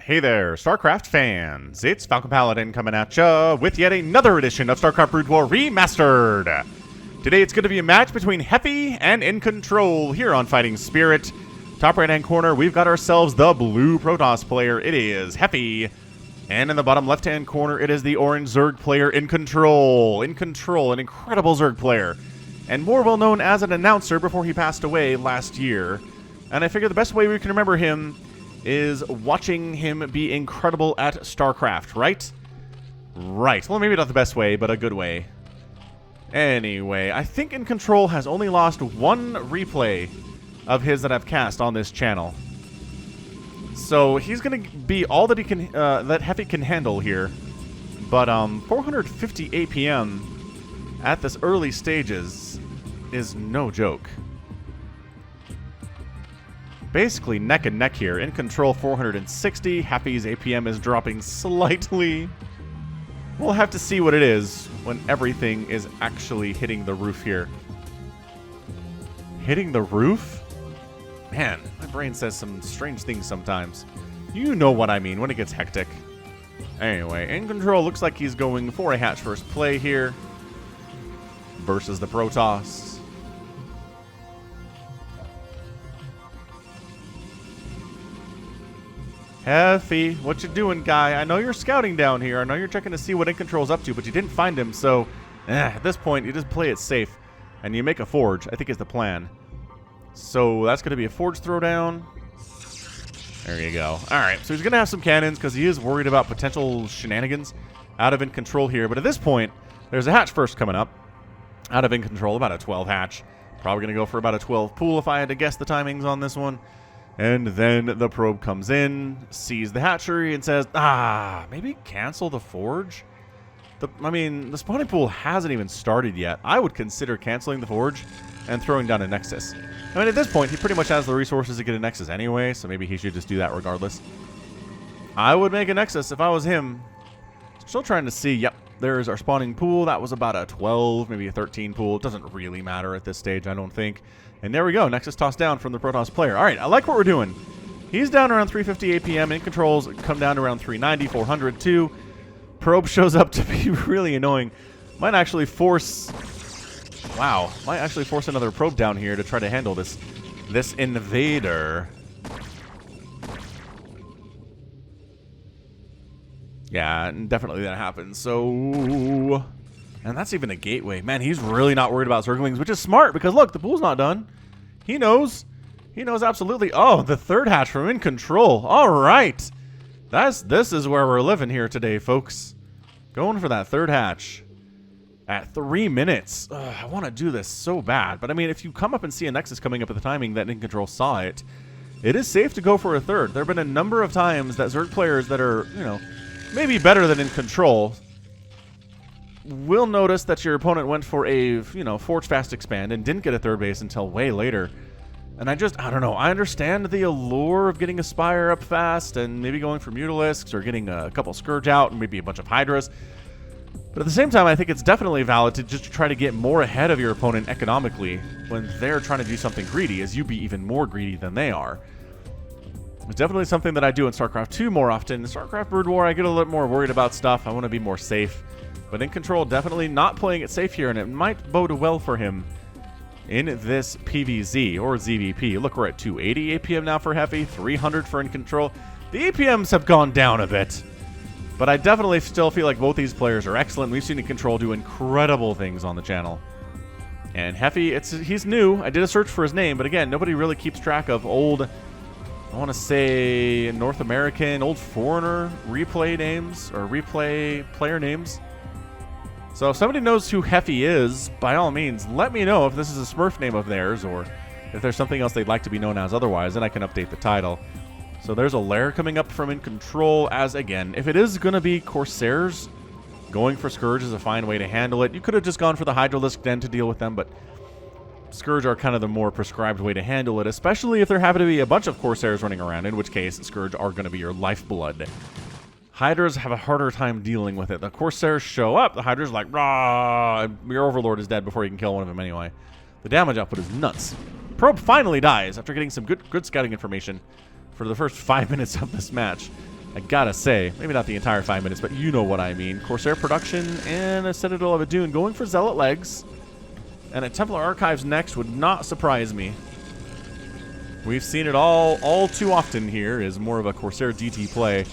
Hey there, StarCraft fans! It's Falcon Paladin coming at ya with yet another edition of StarCraft Brood War Remastered! Today it's going to be a match between Heffy and InControl here on Fighting Spirit. Top right-hand corner, we've got ourselves the blue Protoss player. It is Heffy. And in the bottom left-hand corner, it is the orange Zerg player, InControl. InControl, an incredible Zerg player. And more well-known as an announcer before he passed away last year. And I figure the best way we can remember him is watching him be incredible at StarCraft, right? Right. Well, maybe not the best way, but a good way. Anyway, I think InControl has only lost one replay of his that I've cast on this channel. So he's going to be all that he can, that Heffy can handle here. But 450 APM at this early stages is no joke. Basically neck and neck here. InControl 460. Heffy's APM is dropping slightly. We'll have to see what it is when everything is actually hitting the roof here. Hitting the roof? Man, my brain says some strange things sometimes. You know what I mean when it gets hectic. Anyway, InControl looks like he's going for a hatch first play here versus the Protoss. Heffy, what you doing, guy? I know you're scouting down here. I know you're checking to see what InControl's up to, but you didn't find him, so at this point, you just play it safe. And you make a forge, I think is the plan. So that's going to be a forge throwdown. There you go. Alright, so he's going to have some cannons because he is worried about potential shenanigans out of InControl here. But at this point, there's a hatch first coming up. Out of InControl, about a 12 hatch. Probably going to go for about a 12 pool if I had to guess the timings on this one. And then the probe comes in, sees the hatchery, and says, maybe cancel the forge? I mean, the spawning pool hasn't even started yet. I would consider canceling the forge and throwing down a Nexus. I mean, at this point, he pretty much has the resources to get a Nexus anyway, so maybe he should just do that regardless. I would make a Nexus if I was him. Still trying to see, yep, there's our spawning pool. That was about a 12, maybe a 13 pool. It doesn't really matter at this stage, I don't think. And there we go, Nexus tossed down from the Protoss player. All right, I like what we're doing. He's down around 350 APM. InControl's come down to around 390, 400 too. Probe shows up to be really annoying. Might actually force... Wow, might actually force another probe down here to try to handle this invader. Yeah, definitely that happens. So... And that's even a gateway. Man, he's really not worried about Zerglings, which is smart because, look, the pool's not done. He knows. He knows absolutely. Oh, the third hatch from InControl. All right. This is where we're living here today, folks. Going for that third hatch at 3 minutes. Ugh, I want to do this so bad. But, I mean, if you come up and see a Nexus coming up at the timing that InControl saw it, it is safe to go for a third. There have been a number of times that Zerg players that are, you know, maybe better than InControl will notice that your opponent went for a, you know, forge fast expand and didn't get a third base until way later. And I don't know. I understand the allure of getting a Spire up fast and maybe going for Mutalisks or getting a couple Scourge out and maybe a bunch of Hydras. But at the same time, I think it's definitely valid to just try to get more ahead of your opponent economically when they're trying to do something greedy, as you be even more greedy than they are. It's definitely something that I do in StarCraft 2 more often. In StarCraft Brood War, I get a little more worried about stuff. I want to be more safe. But InControl definitely not playing it safe here, and it might bode well for him in this PvZ or ZVP. Look, we're at 280 APM now for Heffy, 300 for InControl. The APMs have gone down a bit, but I definitely still feel like both these players are excellent. We've seen InControl do incredible things on the channel. And Heffy, he's new. I did a search for his name, but again, nobody really keeps track of old, I want to say North American, old foreigner replay names or replay player names. So if somebody knows who Heffy is, by all means, let me know if this is a Smurf name of theirs or if there's something else they'd like to be known as otherwise, then I can update the title. So there's a lair coming up from InControl as, again, if it is going to be Corsairs, going for Scourge is a fine way to handle it. You could have just gone for the Hydralisk den to deal with them, but Scourge are kind of the more prescribed way to handle it, especially if there happen to be a bunch of Corsairs running around, in which case Scourge are going to be your lifeblood. Hydras have a harder time dealing with it. The Corsairs show up, the Hydra's like, rah, your Overlord is dead before you can kill one of them anyway. The damage output is nuts. Probe finally dies after getting some good scouting information for the first 5 minutes of this match. I gotta say, maybe not the entire 5 minutes, but you know what I mean. Corsair production and a Citadel of Adun going for Zealot legs. And a Templar Archives next would not surprise me. We've seen it all too often here, is more of a Corsair DT play.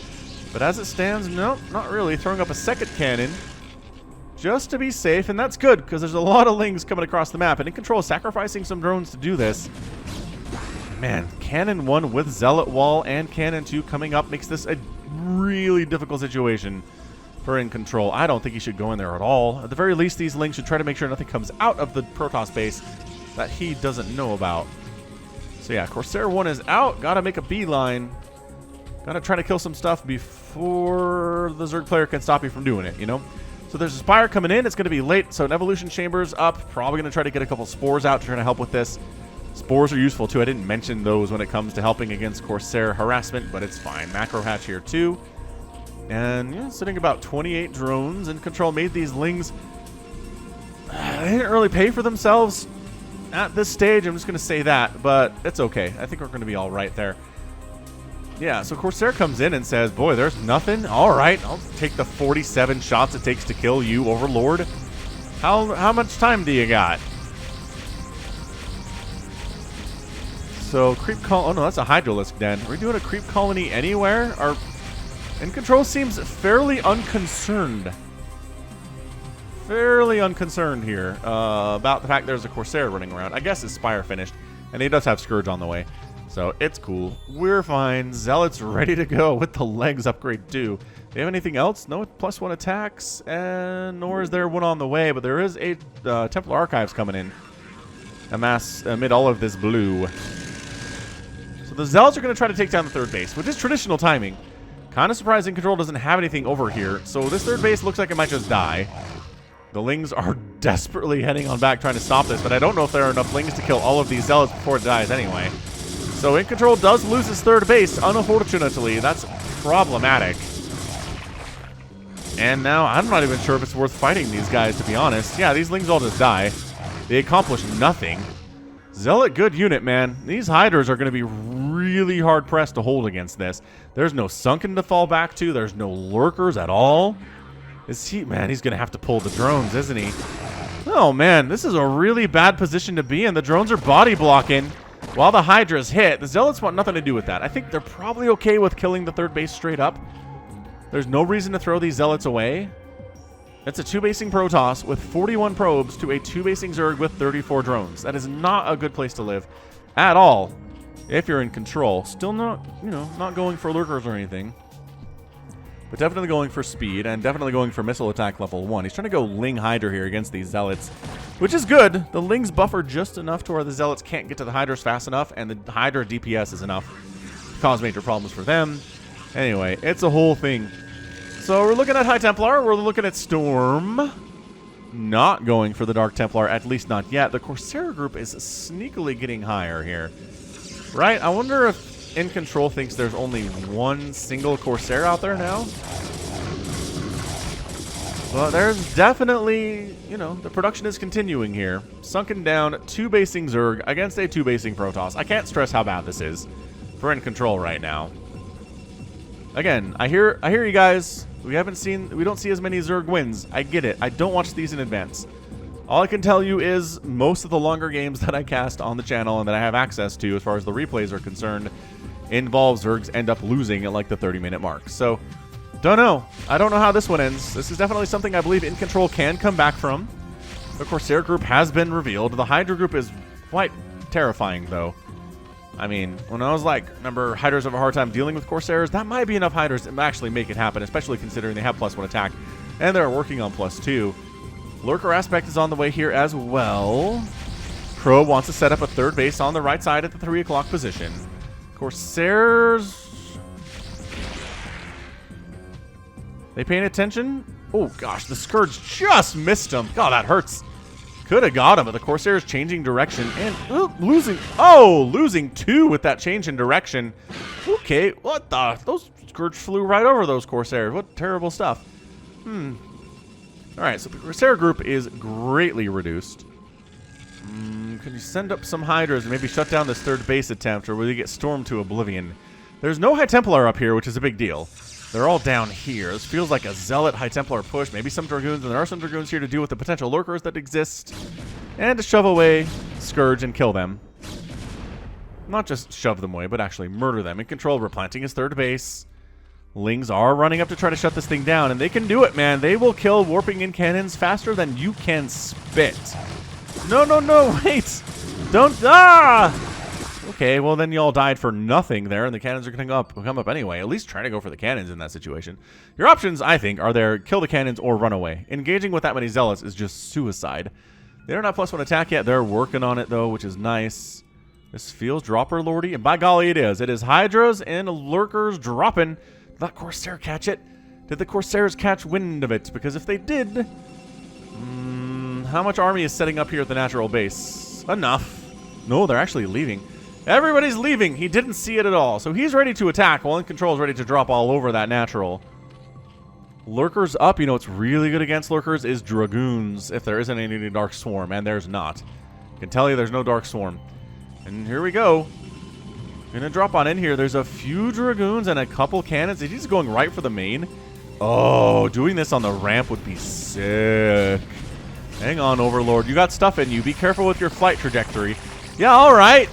But as it stands, nope, not really. Throwing up a second cannon just to be safe, and that's good, because there's a lot of Lings coming across the map. And InControl is sacrificing some drones to do this. Man, Cannon 1 with Zealot Wall and Cannon 2 coming up makes this a really difficult situation for InControl. I don't think he should go in there at all. At the very least, these Lings should try to make sure nothing comes out of the Protoss base that he doesn't know about. So yeah, Corsair 1 is out. Gotta make a beeline. Gotta try to kill some stuff before the Zerg player can stop you from doing it, you know? So there's a Spire coming in. It's going to be late, so an Evolution Chamber's up. Probably going to try to get a couple Spores out to try to help with this. Spores are useful too. I didn't mention those when it comes to helping against Corsair harassment, but it's fine. Macro hatch here too. And yeah, sitting about 28 drones. InControl made these Lings. They didn't really pay for themselves at this stage. I'm just going to say that, but it's okay. I think we're going to be all right there. Yeah, so Corsair comes in and says, boy, there's nothing. All right, I'll take the 47 shots it takes to kill you, Overlord. How much time do you got? So, creep colony. Oh, no, that's a Hydralisk den. Are we doing a creep colony anywhere? InControl seems fairly unconcerned. Fairly unconcerned here about the fact there's a Corsair running around. I guess his Spire finished, and he does have Scourge on the way. So, it's cool. We're fine. Zealot's ready to go with the legs upgrade, too. Do they have anything else? No +1 attacks, and nor is there one on the way, but there is a Templar Archives coming in. Amid all of this blue. So the Zealots are going to try to take down the third base, which is traditional timing. Kind of surprised InControl doesn't have anything over here. So this third base looks like it might just die. The Lings are desperately heading on back trying to stop this, but I don't know if there are enough Lings to kill all of these Zealots before it dies anyway. So InControl does lose his third base, unfortunately. That's problematic. And now I'm not even sure if it's worth fighting these guys, to be honest. Yeah, these Lings all just die. They accomplish nothing. Zealot, good unit, man. These Hydras are going to be really hard-pressed to hold against this. There's no Sunken to fall back to. There's no Lurkers at all. Man, he's going to have to pull the drones, isn't he? Oh, man, this is a really bad position to be in. The drones are body blocking while the Hydras hit. The Zealots want nothing to do with that. I think they're probably okay with killing the third base straight up. There's no reason to throw these Zealots away. It's a 2-basing Protoss with 41 probes to a 2-basing Zerg with 34 drones. That is not a good place to live at all if you're in control. Still not, not going for Lurkers or anything. But definitely going for speed and definitely going for missile attack level 1. He's trying to go Ling Hydra here against these Zealots, which is good. The Lings buffer just enough to where the Zealots can't get to the Hydras fast enough, and the Hydra DPS is enough to cause major problems for them. Anyway, it's a whole thing. So we're looking at High Templar. We're looking at Storm. Not going for the Dark Templar, at least not yet. The Corsair group is sneakily getting higher here. Right? I wonder if InControl thinks there's only one single Corsair out there now. Well, there's definitely, the production is continuing here. Sunken down, 2-basing Zerg against a 2-basing Protoss. I can't stress how bad this is for InControl right now. Again, I hear you guys. We don't see as many Zerg wins. I get it. I don't watch these in advance. All I can tell you is most of the longer games that I cast on the channel and that I have access to as far as the replays are concerned involve Zergs end up losing at like the 30-minute mark. So, don't know. I don't know how this one ends. This is definitely something I believe InControl can come back from. The Corsair group has been revealed. The Hydra group is quite terrifying, though. I mean, when I was like, remember, Hydras have a hard time dealing with Corsairs, that might be enough Hydras to actually make it happen, especially considering they have +1 attack, and they're working on +2. Lurker aspect is on the way here as well. Crow wants to set up a third base on the right side at the 3 o'clock position. Corsairs... They paying attention? Oh, gosh, the Scourge just missed him. God, that hurts. Could have got him, but the Corsair is changing direction and losing 2 with that change in direction. Okay, what the? Those Scourge flew right over those Corsairs. What terrible stuff. All right, so the Corsair group is greatly reduced. Can you send up some Hydras and maybe shut down this third base attempt, or will you get stormed to oblivion? There's no High Templar up here, which is a big deal. They're all down here. This feels like a Zealot High Templar push. Maybe some Dragoons, and there are some Dragoons here to deal with the potential lurkers that exist. And to shove away Scourge and kill them. Not just shove them away, but actually murder them. InControl replanting his third base. Lings are running up to try to shut this thing down, and they can do it, man. They will kill warping in cannons faster than you can spit. No, no, no, wait. Don't, Okay, well then y'all died for nothing there, and the cannons are going to come up anyway. At least try to go for the cannons in that situation. Your options, I think, are there kill the cannons or run away. Engaging with that many zealots is just suicide. They don't have +1 attack yet. They're working on it, though, which is nice. This feels dropper lordy, and by golly it is. It is Hydras and Lurkers dropping. Did that Corsair catch it? Did the Corsairs catch wind of it? Because if they did... how much army is setting up here at the natural base? Enough. No, they're actually leaving. Everybody's leaving. He didn't see it at all. So he's ready to attack while InControl is ready to drop all over that natural. Lurkers up. You know what's really good against Lurkers is Dragoons, if there isn't any Dark Swarm, and there's not. I can tell you there's no Dark Swarm. And here we go. Gonna drop on in here. There's a few Dragoons and a couple cannons. He's going right for the main. Oh, doing this on the ramp would be sick. Hang on, Overlord. You got stuff in you. Be careful with your flight trajectory. Yeah, all right.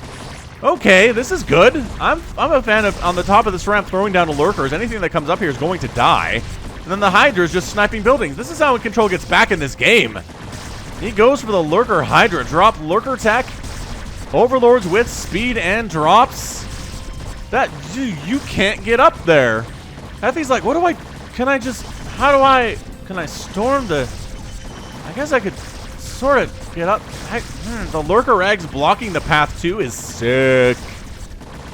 Okay, this is good. I'm a fan of, on the top of this ramp, throwing down the Lurkers. Anything that comes up here is going to die. And then the Hydra is just sniping buildings. This is how InControl gets back in this game. He goes for the Lurker Hydra. Drop Lurker tech. Overlords with speed and drops. That, dude, you can't get up there. Heffy's like, what do I, can I just, how do I, can I storm the, I guess I could sort of get up. The Lurker eggs blocking the path too is sick.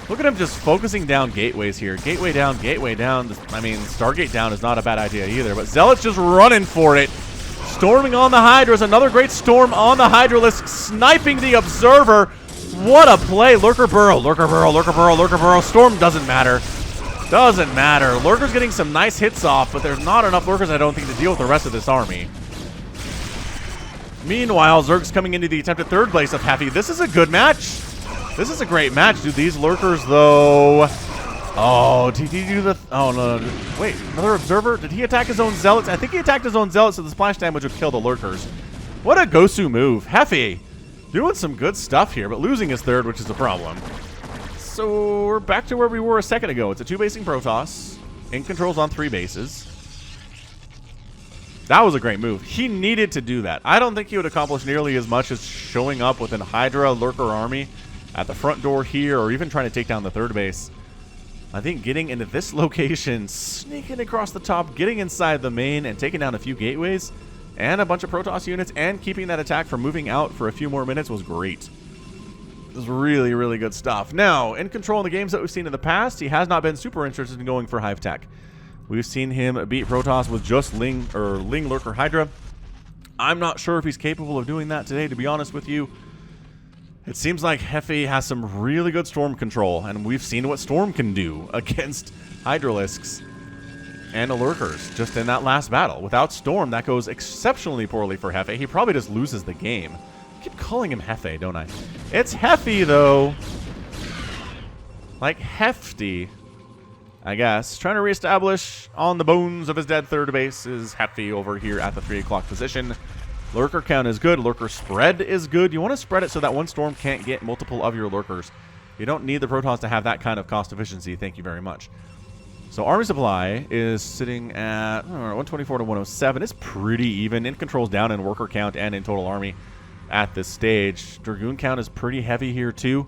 Look at him just focusing down gateways here. Gateway down, gateway down. I mean, Stargate down is not a bad idea either, but Zealot's just running for it. Storming on the Hydras. Another great storm on the Hydralisk, sniping the Observer. What a play. Lurker Burrow, Lurker Burrow, Lurker Burrow, Lurker Burrow. Storm doesn't matter. Doesn't matter. Lurker's getting some nice hits off, but there's not enough Lurkers, I don't think, to deal with the rest of this army. Meanwhile, Zerg's coming into the attempted third place of Heffy. This is a good match. This is a great match. Dude, these Lurkers, though... Oh, did he do the... Oh, no. Wait, another Observer? Did he attack his own Zealots? I think he attacked his own Zealots, so the splash damage would kill the Lurkers. What a Gosu move. Heffy doing some good stuff here, but losing his third, which is a problem. So we're back to where we were a second ago. It's a 2-basing Protoss. InControl's on 3 bases. That was a great move. He needed to do that. I don't think he would accomplish nearly as much as showing up with an Hydra Lurker army at the front door here, or even trying to take down the third base. I think getting into this location, sneaking across the top, getting inside the main, and taking down a few gateways, and a bunch of Protoss units, and keeping that attack from moving out for a few more minutes was great. This was really, really good stuff. Now, InControl in the games that we've seen in the past, he has not been super interested in going for Hive Tech. We've seen him beat Protoss with just Ling Lurker Hydra. I'm not sure if he's capable of doing that today, to be honest with you. It seems like Heffy has some really good storm control, and we've seen what Storm can do against Hydralisks and the Lurkers just in that last battle. Without Storm, that goes exceptionally poorly for Heffy. He probably just loses the game. I keep calling him Heffy, don't I? It's Heffy, though. Like hefty, I guess. Trying to reestablish on the bones of his dead third base is Heffy over here at the 3 o'clock position. Lurker count is good. Lurker spread is good. You want to spread it so that one Storm can't get multiple of your Lurkers. You don't need the Protoss to have that kind of cost efficiency. Thank you very much. So Army Supply is sitting at 124 to 107. It's pretty even. InControl's down in worker count and in total army at this stage. Dragoon count is pretty heavy here too.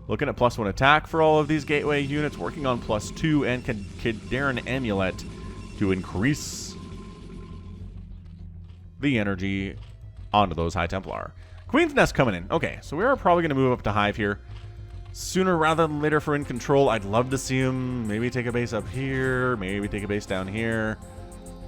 Looking at +1 attack for all of these gateway units. Working on +2 and Kadarin Amulet to increase the energy onto those High Templar. Queen's Nest coming in. Okay, so we are probably going to move up to Hive here sooner rather than later for InControl. I'd love to see him maybe take a base up here, maybe take a base down here.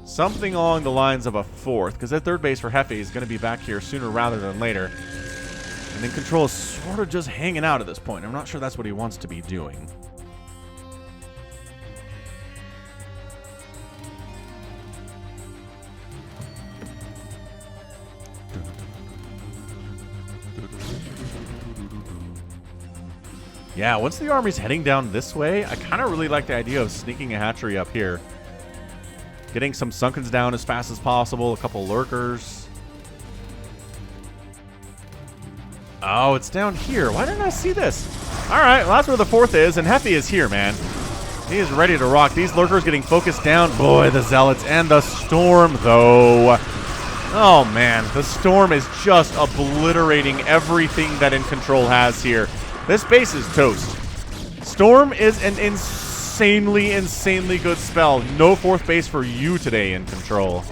Something along the lines of a 4th, because that third base for Heffy is going to be back here sooner rather than later. And InControl is sort of just hanging out at this point. I'm not sure that's what he wants to be doing. Yeah, once the army's heading down this way, I kind of really like the idea of sneaking a hatchery up here. Getting some Sunkens down as fast as possible. A couple lurkers. Oh, it's down here. Why didn't I see this? All right, well, that's where the 4th is, and Heffy is here, man. He is ready to rock. These lurkers getting focused down. Boy, the Zealots and the Storm, though. Oh, man. The Storm is just obliterating everything that InControl has here. This base is toast. Storm is an insanely, insanely good spell. No 4th base for you today, InControl.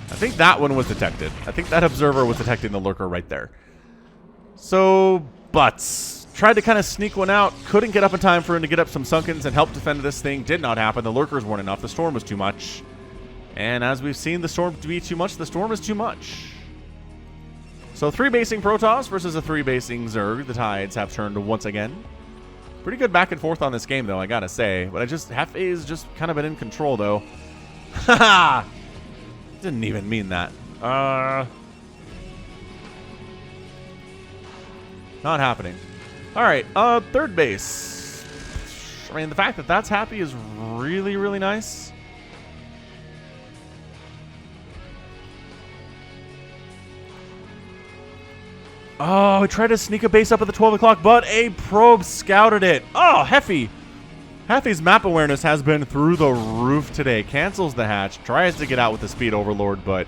I think that one was detected. I think that observer was detecting the lurker right there. So, Butts tried to kind of sneak one out. Couldn't get up in time for him to get up some Sunkens and help defend this thing. Did not happen. The lurkers weren't enough. The Storm was too much. And as we've seen the Storm to be too much, the Storm is too much. So 3-basing Protoss versus a 3-basing Zerg. The tides have turned once again. Pretty good back and forth on this game, though, I gotta say. But Heffy is just kind of been in control, though. Haha! Didn't even mean that. Not happening. Alright, 3rd base. I mean, the fact that that's happy is really, really nice. Oh, he tried to sneak a base up at the 12 o'clock, but a probe scouted it. Oh, Heffy. Heffy's map awareness has been through the roof today. Cancels the hatch, tries to get out with the speed overlord, but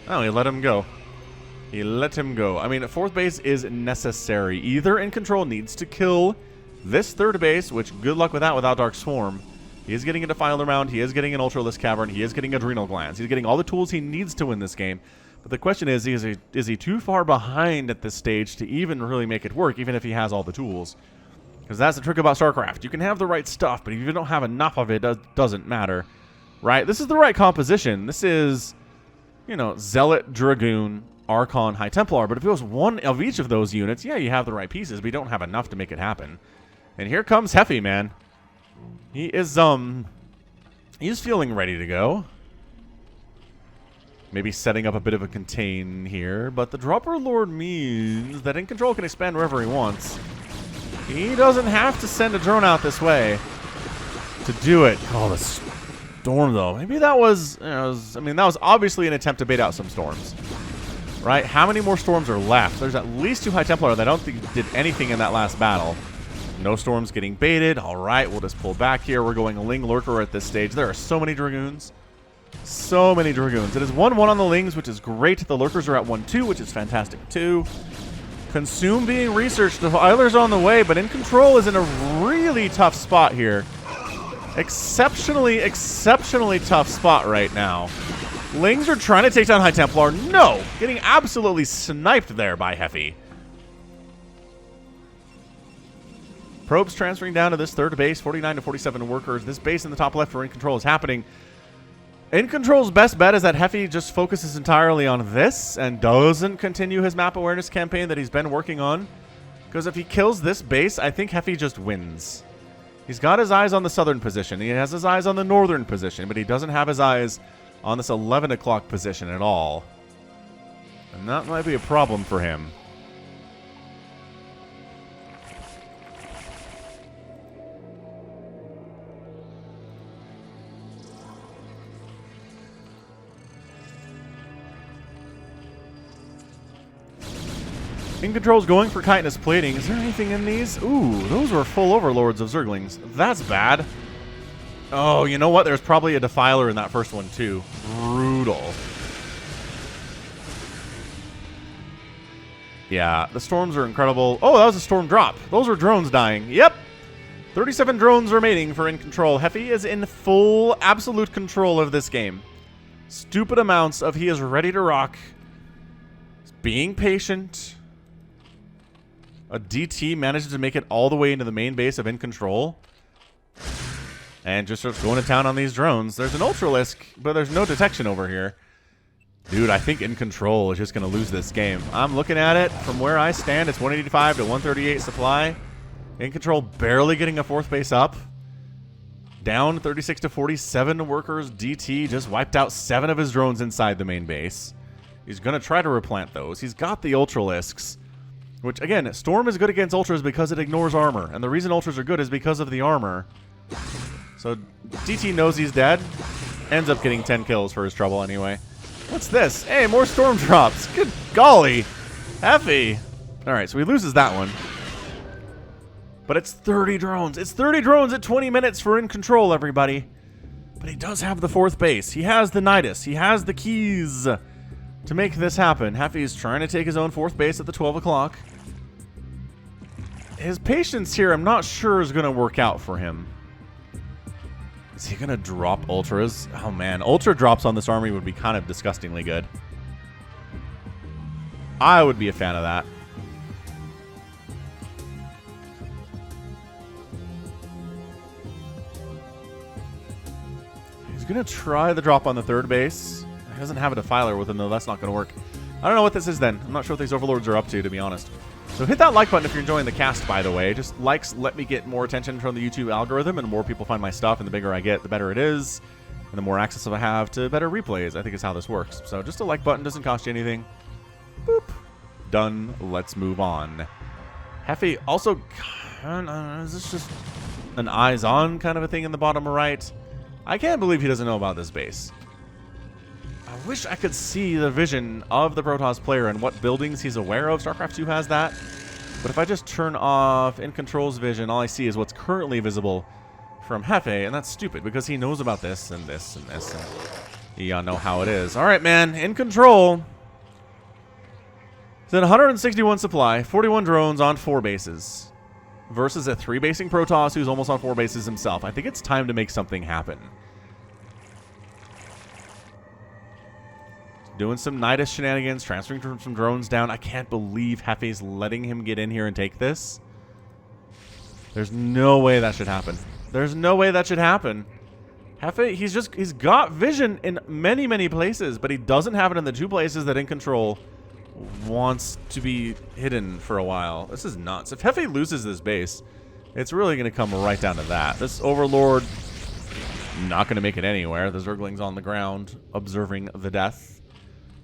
oh, he let him go. He let him go. I mean, 4th base is necessary. Either InControl needs to kill this 3rd base, which good luck with that without Dark Swarm. He is getting a Defiler Mound. He is getting an Ultralisk Cavern. He is getting Adrenal Glands. He's getting all the tools he needs to win this game. But the question is he too far behind at this stage to even really make it work, even if he has all the tools? Because that's the trick about StarCraft. You can have the right stuff, but if you don't have enough of it, it doesn't matter. Right? This is the right composition. This is, you know, Zealot, Dragoon, Archon, High Templar. But if it was one of each of those units, yeah, you have the right pieces, but you don't have enough to make it happen. And here comes Heffy, man. He is, he's feeling ready to go. Maybe setting up a bit of a contain here, but the Dropper Lord means that InControl can expand wherever he wants. He doesn't have to send a drone out this way to do it. Oh, the Storm, though. Maybe that was, I mean, that was obviously an attempt to bait out some Storms. Right? How many more Storms are left? There's at least 2 High Templar that I don't think did anything in that last battle. No Storms getting baited. All right, we'll just pull back here. We're going Ling Lurker at this stage. There are so many Dragoons. So many Dragoons. It is 1-1 on the Lings, which is great. The Lurkers are at 1-2, which is fantastic, too. Consume being researched. The Eiler's on the way, but InControl is in a really tough spot here. Exceptionally, exceptionally tough spot right now. Lings are trying to take down High Templar. No! Getting absolutely sniped there by Heffy. Probes transferring down to this 3rd base. 49 to 47 workers. This base in the top left for InControl is happening. InControl's best bet is that Heffy just focuses entirely on this and doesn't continue his map awareness campaign that he's been working on. Because if he kills this base, I think Heffy just wins. He's got his eyes on the southern position. He has his eyes on the northern position, but he doesn't have his eyes on this 11 o'clock position at all. And that might be a problem for him. InControl's going for chitinous plating. Is there anything in these? Ooh, those were full overlords of Zerglings. That's bad. Oh, you know what? There's probably a Defiler in that first one, too. Brutal. Yeah, the Storms are incredible. Oh, that was a Storm drop. Those are drones dying. Yep. 37 drones remaining for InControl. Heffy is in full, absolute control of this game. Stupid amounts of he is ready to rock. He's being patient. A DT manages to make it all the way into the main base of InControl. And just starts going to town on these drones. There's an Ultralisk, but there's no detection over here. Dude, I think InControl is just going to lose this game. I'm looking at it from where I stand. It's 185 to 138 supply. InControl barely getting a 4th base up. Down 36 to 47 workers. DT just wiped out 7 of his drones inside the main base. He's going to try to replant those. He's got the Ultralisks. Which, again, Storm is good against Ultras because it ignores armor. And the reason Ultras are good is because of the armor. So So DT knows he's dead. Ends up getting 10 kills for his trouble anyway. What's this? Hey, more storm drops. Good golly. Heffy. Alright, so he loses that one. But it's 30 drones. It's 30 drones at 20 minutes for InControl, everybody. But he does have the 4th base. He has the Nidus. He has the keys to make this happen. Heffy's trying to take his own 4th base at the 12 o'clock. His patience here, I'm not sure, is going to work out for him. Is he going to drop ultras? Oh, man. Ultra drops on this army would be kind of disgustingly good. I would be a fan of that. He's going to try the drop on the 3rd base. He doesn't have a defiler with him, though. That's not going to work. I don't know what this is, then. I'm not sure what these overlords are up to be honest. So hit that like button if you're enjoying the cast, by the way. Just likes let me get more attention from the YouTube algorithm, and the more people find my stuff, and the bigger I get, the better it is. And the more access I have to better replays, I think is how this works. So just a like button, doesn't cost you anything. Boop. Done. Let's move on. Heffy also... is this just an eyes on kind of a thing in the bottom right? I can't believe he doesn't know about this base. I wish I could see the vision of the Protoss player and what buildings he's aware of. StarCraft 2 has that. But if I just turn off InControl's vision, all I see is what's currently visible from Heffy, and that's stupid because he knows about this and this and this. And y'all know how it is. All right, man. InControl. It's at 161 supply, 41 drones on 4 bases. Versus a 3-basing Protoss who's almost on 4 bases himself. I think it's time to make something happen. Doing some Nidus shenanigans, transferring some drones down. I can't believe Heffy's letting him get in here and take this. There's no way that should happen. There's no way that should happen. Heffy, he's got vision in many, many places, but he doesn't have it in the 2 places that InControl wants to be hidden for a while. This is nuts. If Heffy loses this base, it's really going to come right down to that. This Overlord, not going to make it anywhere. The Zergling's on the ground, observing the death.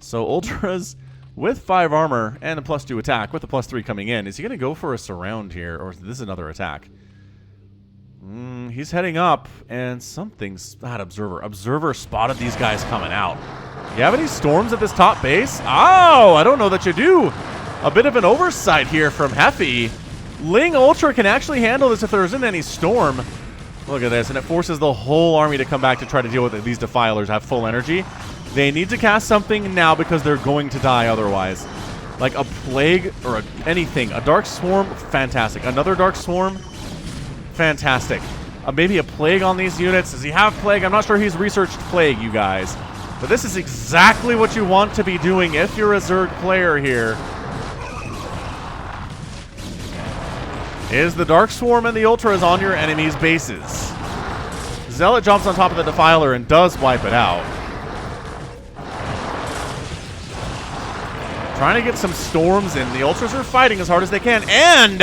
So Ultras with 5 armor and a +2 attack, with a +3 coming in. Is he going to go for a surround here, or is this another attack? He's heading up, and something's... That Observer. Observer spotted these guys coming out. You have any storms at this top base? Oh, I don't know that you do. A bit of an oversight here from Heffy. Ling Ultra can actually handle this if there isn't any storm. Look at this, and it forces the whole army to come back to try to deal with it. These Defilers have full energy. They need to cast something now because they're going to die otherwise. Like a Plague or anything. A Dark Swarm, fantastic. Another Dark Swarm, fantastic. Maybe a Plague on these units. Does he have Plague? I'm not sure he's researched Plague, you guys. But this is exactly what you want to be doing if you're a Zerg player here. Is the Dark Swarm and the Ultras on your enemy's bases. Zealot jumps on top of the Defiler and does wipe it out. Trying to get some storms in. The Ultras are fighting as hard as they can. And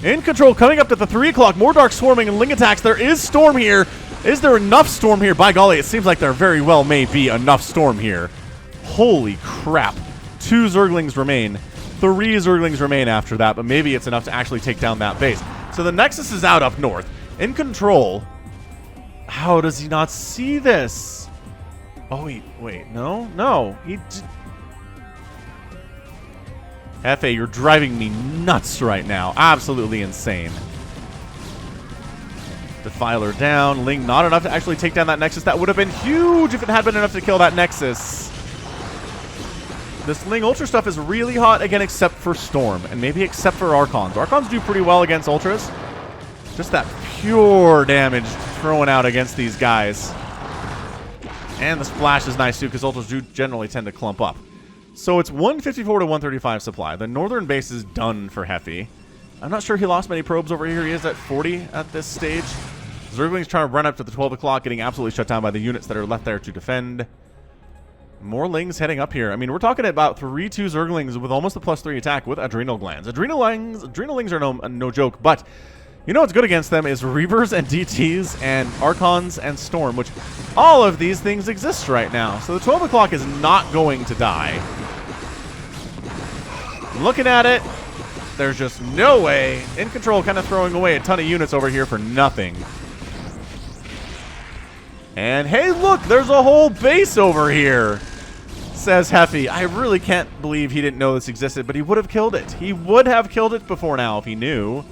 InControl coming up to the 3 o'clock. More Dark Swarming and Ling attacks. There is storm here. Is there enough storm here? By golly, it seems like there very well may be enough storm here. Holy crap. 2 Zerglings remain. 3 Zerglings remain after that, but maybe it's enough to actually take down that base. So the Nexus is out up north. InControl. How does he not see this? Oh, wait, no. Heffy, you're driving me nuts right now. Absolutely insane. Defiler down. Ling not enough to actually take down that Nexus. That would have been huge if it had been enough to kill that Nexus. This Ling Ultra stuff is really hot, again, except for Storm. And maybe except for Archons. Archons do pretty well against Ultras. Just that pure damage thrown out against these guys. And the splash is nice, too, because Ultras do generally tend to clump up. So it's 154 to 135 supply. The northern base is done for Heffy. I'm not sure he lost many probes over here. He is at 40 at this stage. Zergling's trying to run up to the 12 o'clock, getting absolutely shut down by the units that are left there to defend. More Lings heading up here. I mean, we're talking about 3-2 Zerglings with almost a +3 attack with Adrenal Glands. Adrenal Lings are no joke, but you know what's good against them is Reavers and DTs and Archons and Storm, which all of these things exist right now. So the 12 o'clock is not going to die. Looking at it, there's just no way. InControl kind of throwing away a ton of units over here for nothing. And hey, look, there's a whole base over here, says Heffy. I really can't believe he didn't know this existed, but he would have killed it. He would have killed it before now if he knew.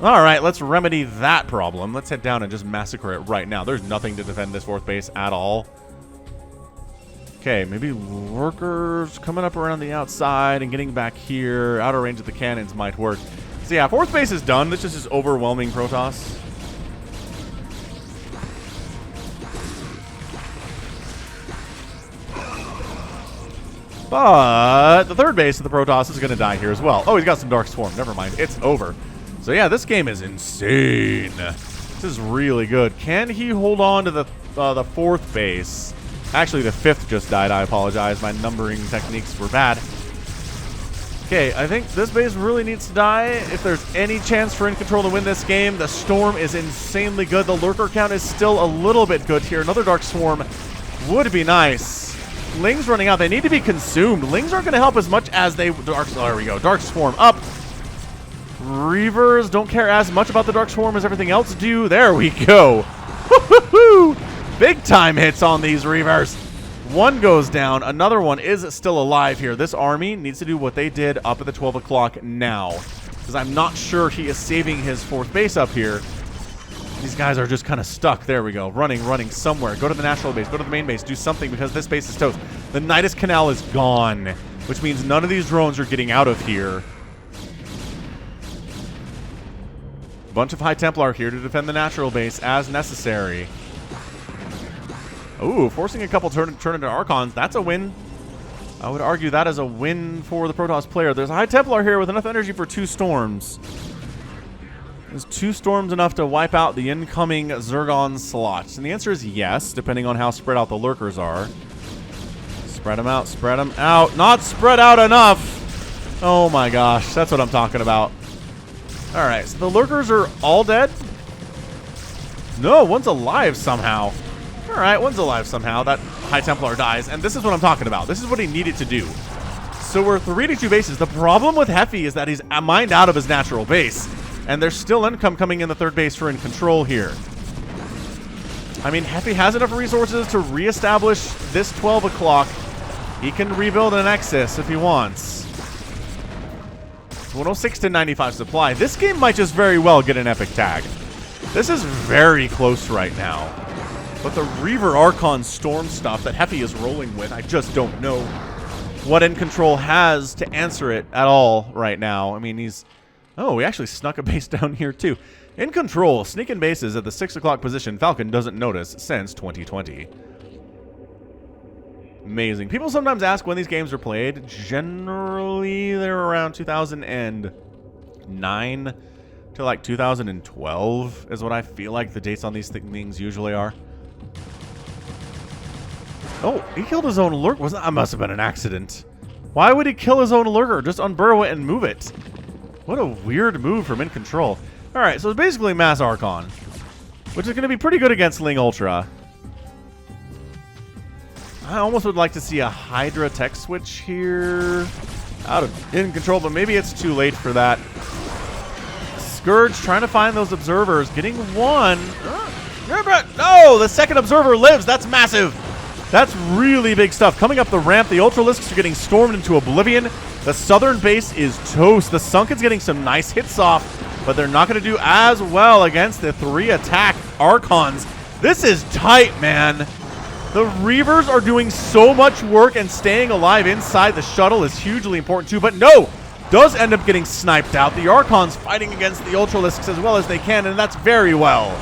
All right, let's remedy that problem. Let's head down and just massacre it right now. There's nothing to defend this 4th base at all. Okay, maybe lurkers coming up around the outside and getting back here. Outer range of the cannons might work. So yeah, 4th base is done. This is just overwhelming Protoss. But the 3rd base of the Protoss is going to die here as well. Oh, he's got some Dark Swarm. Never mind. It's over. So yeah, this game is insane. This is really good. Can he hold on to the 4th base? Actually, the 5th just died. I apologize. My numbering techniques were bad. Okay, I think this base really needs to die. If there's any chance for InControl to win this game, the Storm is insanely good. The Lurker count is still a little bit good here. Another Dark Swarm would be nice. Ling's running out. They need to be consumed. Lings aren't going to help as much as they... there we go. Dark Swarm up. Reavers don't care as much about the Dark Swarm as everything else do. There we go. Woo-hoo-hoo! Big time hits on these Reavers. One goes down. Another one is still alive here. This army needs to do what they did up at the 12 o'clock now, because I'm not sure he is saving his 4th base up here. These guys are just kind of stuck. There we go. Running somewhere. Go to the natural base. Go to the main base. Do something, because this base is toast. The Nidus Canal is gone, which means none of these drones are getting out of here. Bunch of High Templar here to defend the natural base as necessary. Ooh, forcing a couple turn into Archons. That's a win. I would argue that is a win for the Protoss player. There's a High Templar here with enough energy for 2 storms. Is 2 storms enough to wipe out the incoming Zergon slots? And the answer is yes, depending on how spread out the lurkers are. Spread them out, spread them out. Not spread out enough! Oh my gosh, that's what I'm talking about. Alright, so the lurkers are all dead? No, one's alive somehow. Alright, one's alive somehow. That High Templar dies, and this is what I'm talking about. This is what he needed to do. So we're 3-2 bases. The problem with Heffy is that he's mined out of his natural base, and there's still income coming in the 3rd base for InControl here. I mean, Heffy has enough resources to reestablish this 12 o'clock. He can rebuild an Nexus if he wants. It's 106 to 95 supply. This game might just very well get an epic tag. This is very close right now. But the Reaver Archon Storm stuff that Heffy is rolling with, I just don't know what InControl has to answer it at all right now. I mean, he's... Oh, we actually snuck a base down here, too. InControl, sneaking bases at the 6 o'clock position. Falcon doesn't notice since 2020. Amazing. People sometimes ask when these games are played. Generally, they're around 2009 to like 2012 is what I feel like the dates on these things usually are. Oh, he killed his own lurker. That must have been an accident. Why would he kill his own lurker? Just unburrow it and move it. What a weird move from InControl. Alright, so it's basically Mass Archon, which is going to be pretty good against Ling Ultra. I almost would like to see a Hydra tech switch here out of InControl, but maybe it's too late for that. Scourge trying to find those observers. Getting one. No, the second observer lives. That's massive. That's really big stuff. Coming up the ramp, the Ultralisks are getting stormed into oblivion. The southern base is toast. The Sunken's getting some nice hits off, but they're not going to do as well against the 3 attack Archons. This is tight, man. The Reavers are doing so much work, and staying alive inside the shuttle is hugely important too, but no! Does end up getting sniped out. The Archons fighting against the Ultralisks as well as they can, and that's very well.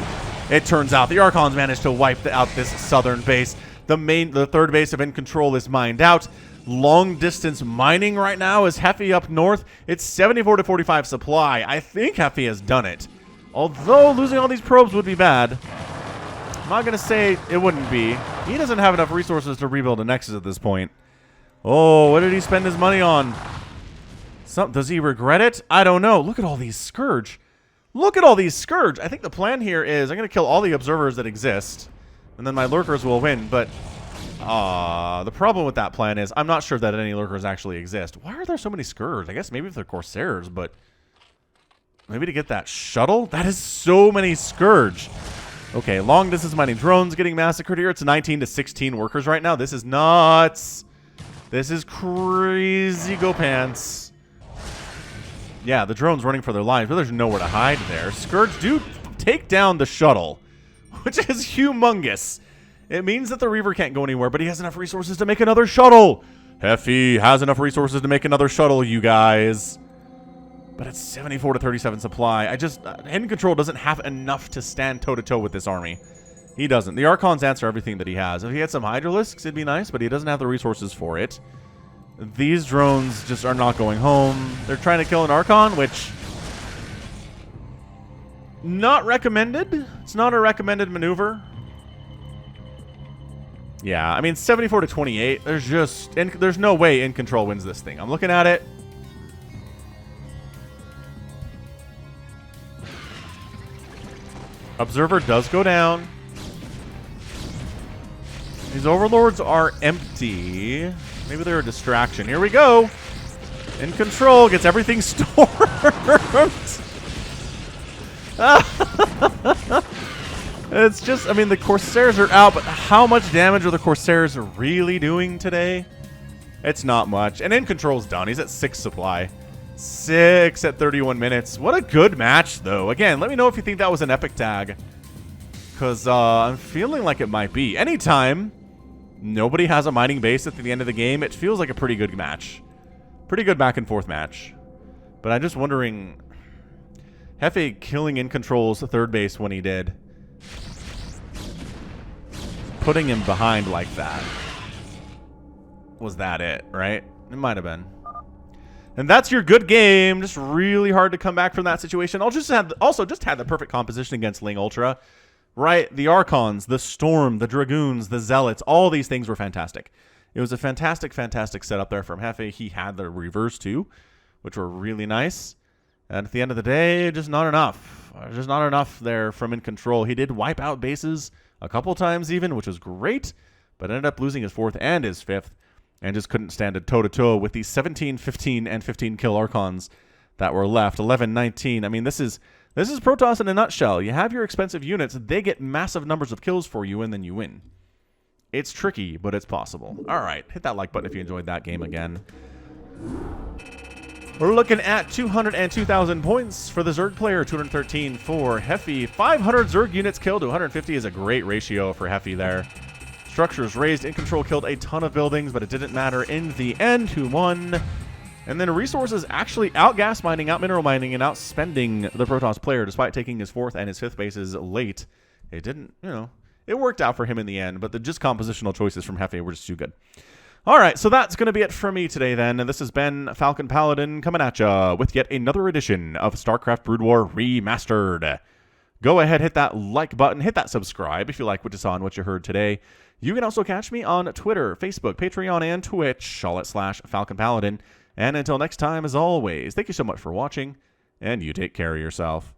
It turns out the Archons managed to wipe out this southern base. The third base of InControl is mined out. Long distance mining right now is Heffy up north. It's 74 to 45 supply. I think Heffy has done it. Although losing all these probes would be bad. I'm not going to say it wouldn't be. He doesn't have enough resources to rebuild a Nexus at this point. Oh, what did he spend his money on? Does he regret it? I don't know. Look at all these Scourge. Look at all these Scourge. I think the plan here is I'm going to kill all the observers that exist, and then my lurkers will win. But the problem with that plan is I'm not sure that any lurkers actually exist. Why are there so many Scourge? I guess maybe if they're Corsairs, but maybe to get that shuttle? That is so many Scourge. Okay, long distance mining drones getting massacred here. It's 19 to 16 workers right now. This is nuts. This is crazy go pants. Yeah, the drone's running for their lives, but there's nowhere to hide there. Scourge do take down the shuttle, which is humongous. It means that the Reaver can't go anywhere, but he has enough resources to make another shuttle. Heffy has enough resources to make another shuttle, you guys. But it's 74 to 37 supply. InControl doesn't have enough to stand toe-to-toe with this army. He doesn't. The Archons answer everything that he has. If he had some Hydralisks, it'd be nice, but he doesn't have the resources for it. These drones just are not going home. They're trying to kill an Archon, which... not recommended. It's not a recommended maneuver. Yeah, I mean, 74 to 28. There's no way InControl wins this thing. I'm looking at it. Observer does go down. These overlords are empty. Maybe they're a distraction. Here we go. InControl gets everything stormed. It's just, I mean, the Corsairs are out, but how much damage are the Corsairs really doing today? It's not much. And InControl's done. He's at 6 supply. 6 at 31 minutes. What a good match, though. Again, let me know if you think that was an epic tag. Because I'm feeling like it might be. Anytime nobody has a mining base at the end of the game, it feels like a pretty good match. Pretty good back and forth match. But I'm just wondering... Heffy killing InControl's third base when he did. Putting him behind like that. Was that it, right? It might have been. And that's your good game. Just really hard to come back from that situation. Also just had the perfect composition against Ling Ultra. Right? The Archons, the Storm, the Dragoons, the Zealots, all these things were fantastic. It was a fantastic, fantastic setup there from Heffy. He had the reverse too, which were really nice. And at the end of the day, just not enough. Just not enough there from InControl. He did wipe out bases a couple times even, which was great, but ended up losing his 4th and his 5th. And just couldn't stand it toe-to-toe with these 17, 15, and 15 kill Archons that were left. 11, 19. I mean, this is Protoss in a nutshell. You have your expensive units. They get massive numbers of kills for you, and then you win. It's tricky, but it's possible. All right. Hit that like button if you enjoyed that game again. We're looking at 202,000 points for the Zerg player. 213 for Heffy. 500 Zerg units killed to 150 is a great ratio for Heffy there. Structures raised. InControl killed a ton of buildings, but it didn't matter in the end who won. And then resources actually out gas mining, out mineral mining, and out spending the Protoss player despite taking his 4th and his 5th bases late. It didn't, it worked out for him in the end, but the just compositional choices from Heffy were just too good. All right, so that's going to be it for me today then. And this has been Falcon Paladin coming at ya with yet another edition of StarCraft Brood War Remastered. Go ahead, hit that like button, hit that subscribe if you like what you saw and what you heard today. You can also catch me on Twitter, Facebook, Patreon, and Twitch, all at /Falcon Paladin. And until next time, as always, thank you so much for watching, and you take care of yourself.